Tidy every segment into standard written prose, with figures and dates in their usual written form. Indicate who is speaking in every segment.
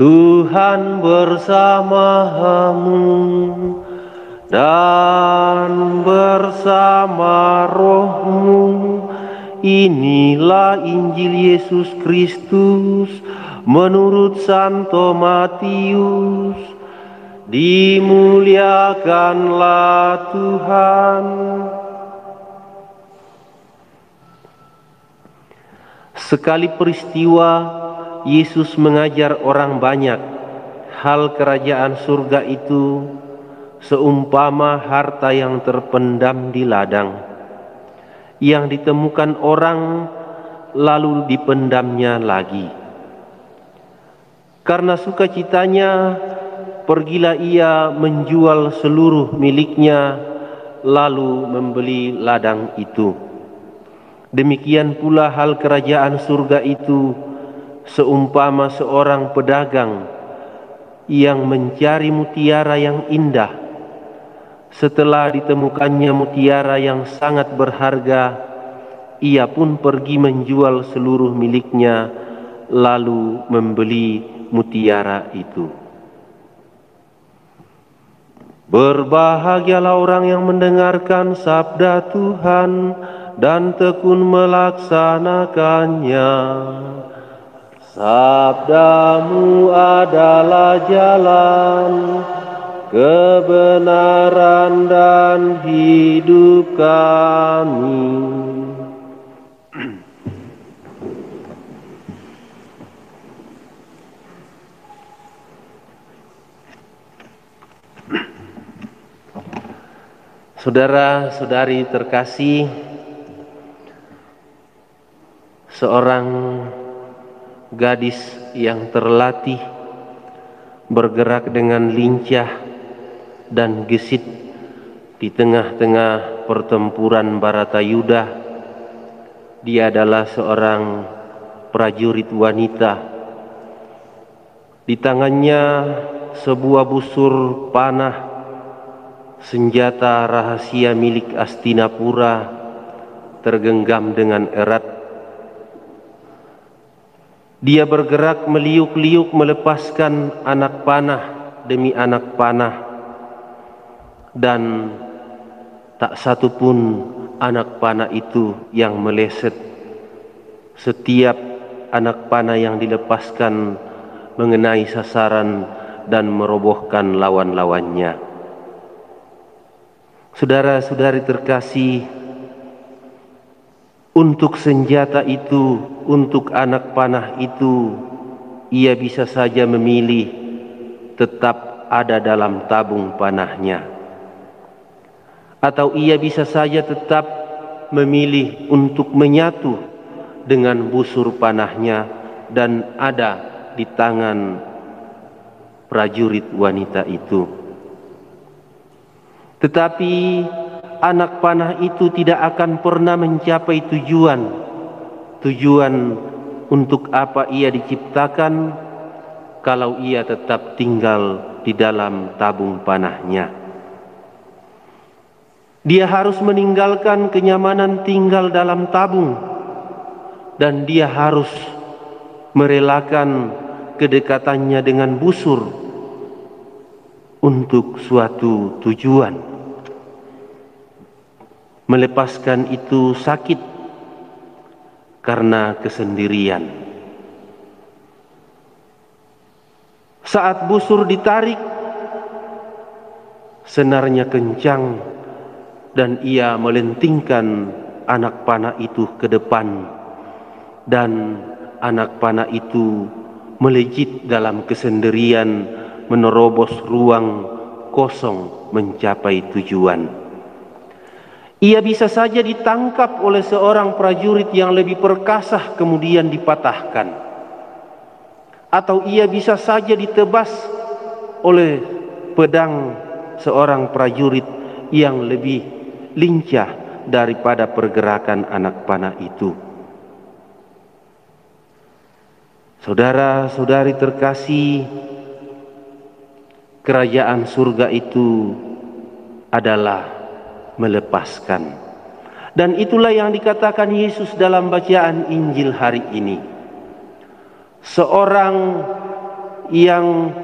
Speaker 1: Tuhan bersamamu dan bersama rohmu. Inilah Injil Yesus Kristus menurut Santo Matius. Dimuliakanlah Tuhan. Sekali peristiwa, Yesus mengajar orang banyak hal kerajaan surga itu seumpama harta yang terpendam di ladang, yang ditemukan orang lalu dipendamnya lagi. Karena sukacitanya, pergilah ia menjual seluruh miliknya lalu membeli ladang itu. Demikian pula hal kerajaan surga itu seumpama seorang pedagang yang mencari mutiara yang indah. Setelah ditemukannya mutiara yang sangat berharga, ia pun pergi menjual seluruh miliknya lalu membeli mutiara itu. Berbahagialah orang yang mendengarkan sabda Tuhan dan tekun melaksanakannya. Sabdamu adalah jalan, kebenaran dan hidup kami. Saudara-saudari terkasih, seorang gadis yang terlatih bergerak dengan lincah dan gesit di tengah-tengah pertempuran Baratayuda. Dia adalah seorang prajurit wanita. Di tangannya sebuah busur panah, senjata rahasia milik Astinapura, tergenggam dengan erat. Dia bergerak meliuk-liuk melepaskan anak panah demi anak panah, dan tak satu pun anak panah itu yang meleset. Setiap anak panah yang dilepaskan mengenai sasaran dan merobohkan lawan-lawannya. Saudara-saudari terkasih, untuk senjata itu, untuk anak panah itu, ia bisa saja memilih tetap ada dalam tabung panahnya, atau ia bisa saja tetap memilih untuk menyatu dengan busur panahnya dan ada di tangan prajurit wanita itu. Tetapi anak panah itu tidak akan pernah mencapai tujuan. Tujuan untuk apa ia diciptakan kalau ia tetap tinggal di dalam tabung panahnya. Dia harus meninggalkan kenyamanan tinggal dalam tabung, dan dia harus merelakan kedekatannya dengan busur untuk suatu tujuan. Melepaskan itu sakit karena kesendirian. Saat busur ditarik, senarnya kencang dan ia melentingkan anak panah itu ke depan, dan anak panah itu melejit dalam kesendirian, menerobos ruang kosong mencapai tujuan. Ia bisa saja ditangkap oleh seorang prajurit yang lebih perkasa kemudian dipatahkan, atau ia bisa saja ditebas oleh pedang seorang prajurit yang lebih lincah daripada pergerakan anak panah itu. Saudara-saudari terkasih, kerajaan surga itu adalah melepaskan. Dan itulah yang dikatakan Yesus dalam bacaan Injil hari ini. Seorang yang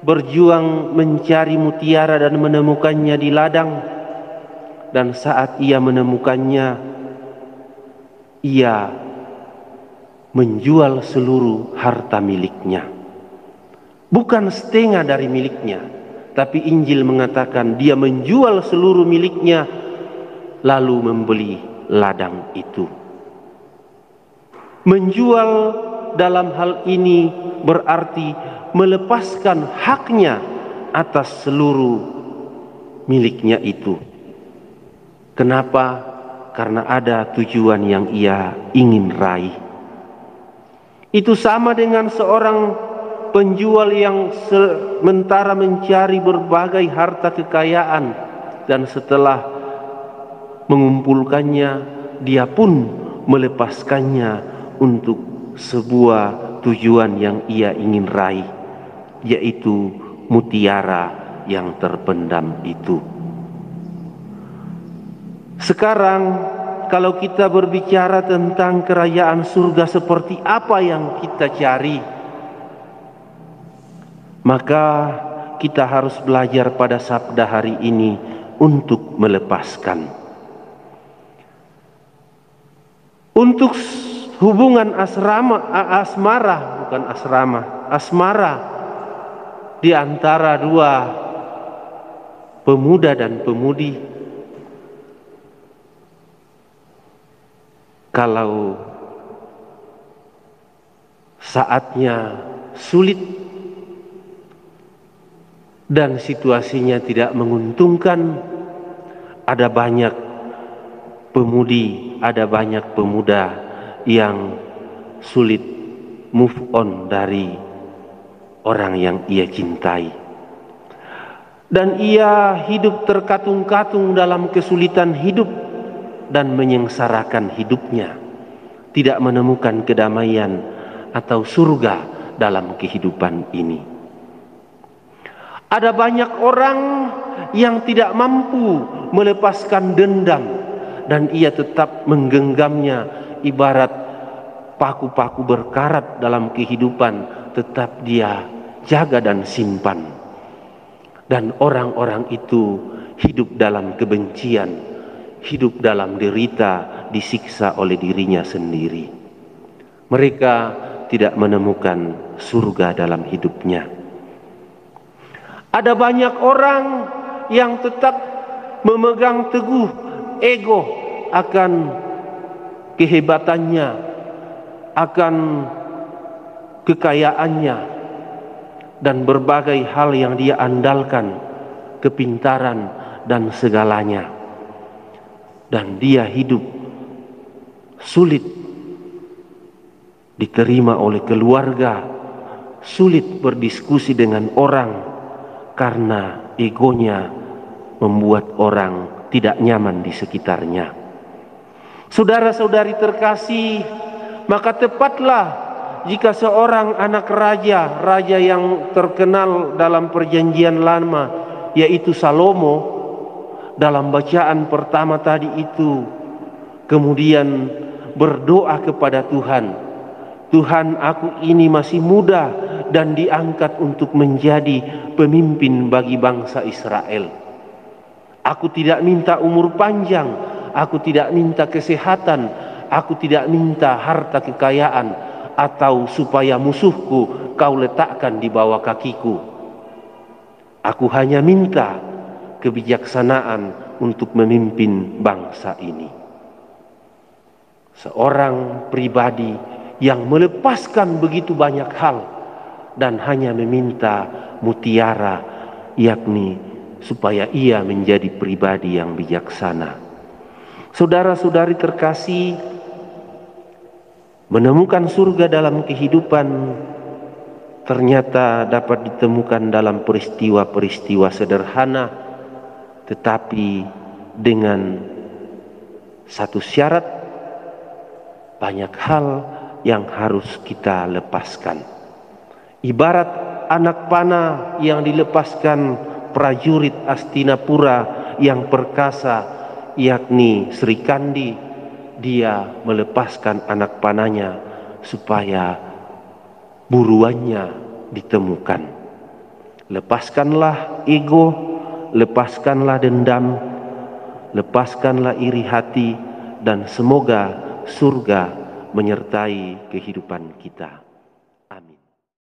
Speaker 1: berjuang mencari mutiara dan menemukannya di ladang, dan saat ia menemukannya, ia menjual seluruh harta miliknya. Bukan setengah dari miliknya, tapi Injil mengatakan dia menjual seluruh miliknya lalu membeli ladang itu. Menjual dalam hal ini berarti melepaskan haknya atas seluruh miliknya itu. Kenapa? Karena ada tujuan yang ia ingin raih. Itu sama dengan seorang penjual yang sementara mencari berbagai harta kekayaan, dan setelah mengumpulkannya, dia pun melepaskannya untuk sebuah tujuan yang ia ingin raih, yaitu mutiara yang terpendam itu. Sekarang kalau kita berbicara tentang kerajaan surga seperti apa yang kita cari, maka kita harus belajar pada sabda hari ini untuk melepaskan. Untuk hubungan asmara di antara dua pemuda dan pemudi, kalau saatnya sulit dan situasinya tidak menguntungkan, ada banyak pemudi, ada banyak pemuda yang sulit move on dari orang yang ia cintai, dan ia hidup terkatung-katung dalam kesulitan hidup dan menyengsarakan hidupnya, tidak menemukan kedamaian atau surga dalam kehidupan ini. Ada banyak orang yang tidak mampu melepaskan dendam, dan ia tetap menggenggamnya ibarat paku-paku berkarat dalam kehidupan, tetap dia jaga dan simpan. Dan orang-orang itu hidup dalam kebencian, hidup dalam derita, disiksa oleh dirinya sendiri. Mereka tidak menemukan surga dalam hidupnya. Ada banyak orang yang tetap memegang teguh ego akan kehebatannya, akan kekayaannya, dan berbagai hal yang dia andalkan, kepintaran dan segalanya. Dan dia hidup sulit diterima oleh keluarga, sulit berdiskusi dengan orang, karena egonya membuat orang tidak nyaman di sekitarnya. Saudara-saudari terkasih, maka tepatlah jika seorang anak raja yang terkenal dalam perjanjian lama, yaitu Salomo, dalam bacaan pertama tadi itu kemudian berdoa kepada Tuhan, Tuhan, aku ini masih muda dan diangkat untuk menjadi pemimpin bagi bangsa Israel. Aku tidak minta umur panjang, aku tidak minta kesehatan, aku tidak minta harta kekayaan, atau supaya musuhku kau letakkan di bawah kakiku. Aku hanya minta kebijaksanaan untuk memimpin bangsa ini. Seorang pribadi yang melepaskan begitu banyak hal dan hanya meminta mutiara, yakni supaya ia menjadi pribadi yang bijaksana. Saudara-saudari terkasih, menemukan surga dalam kehidupan ternyata dapat ditemukan dalam peristiwa-peristiwa sederhana, tetapi dengan satu syarat, banyak hal yang harus kita lepaskan. Ibarat anak panah yang dilepaskan prajurit Astinapura yang perkasa, yakni Sri Kandi, dia melepaskan anak panahnya supaya buruannya ditemukan. Lepaskanlah ego, lepaskanlah dendam, lepaskanlah iri hati, dan semoga surga menyertai kehidupan kita.